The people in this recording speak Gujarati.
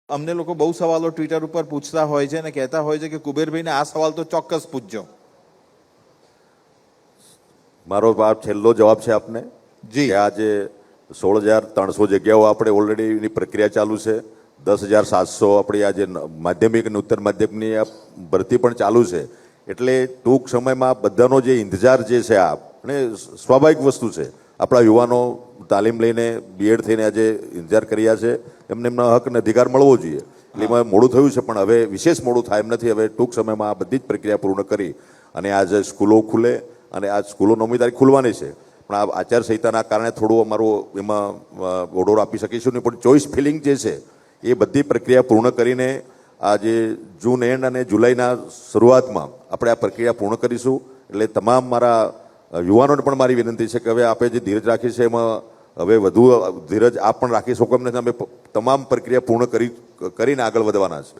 અમને લોકો બહુ સવાલો ટ્વિટર ઉપર પૂછતા હોય છે અને કહેતા હોય છે કે કુબેરભાઈને આ સવાલ તો ચોક્કસ પૂછજો. મારો આ છેલ્લો જવાબ છે આપને જી. કે આજે 16,300 જગ્યાઓ આપણે ઓલરેડી એની પ્રક્રિયા ચાલુ છે. 10,700 આપણી આજે માધ્યમિક અને ઉત્તર માધ્યમિકની આ ભરતી પણ ચાલુ છે. એટલે ટૂંક સમયમાં બધાનો જે ઇંતજાર જે છે આ અને સ્વાભાવિક વસ્તુ છે. આપણા યુવાનો તાલીમ લઈને બીએડ થઈને આજે ઇંતજાર કર્યા છે. એમને એમના હક અને અધિકાર મળવો જોઈએ. એટલે એમાં મોડું થયું છે, પણ હવે વિશેષ મોડું થાય એમ નથી. હવે ટૂંક સમયમાં આ બધી જ પ્રક્રિયા પૂર્ણ કરી અને આજે સ્કૂલો ખુલે અને આ સ્કૂલો 9મી તારીખ ખુલવાની છે. પણ આ આચારસંહિતાના કારણે થોડું અમારું એમાં ઓર્ડર આપી શકીશું નહીં, પણ ચોઇસ ફિલિંગ જે છે એ બધી પ્રક્રિયા પૂર્ણ કરીને આજે જૂન એન્ડ અને જુલાઈના શરૂઆતમાં આપણે આ પ્રક્રિયા પૂર્ણ કરીશું. એટલે તમામ મારા યુવાનોને પણ મારી વિનંતી છે કે હવે આપણે જે ધીરજ રાખી છે એમાં હવે વધુ ધીરજ આપ પણ રાખી શકો એમ નથી. અમે તમામ પ્રક્રિયા પૂર્ણ કરીને આગળ વધવાના છે.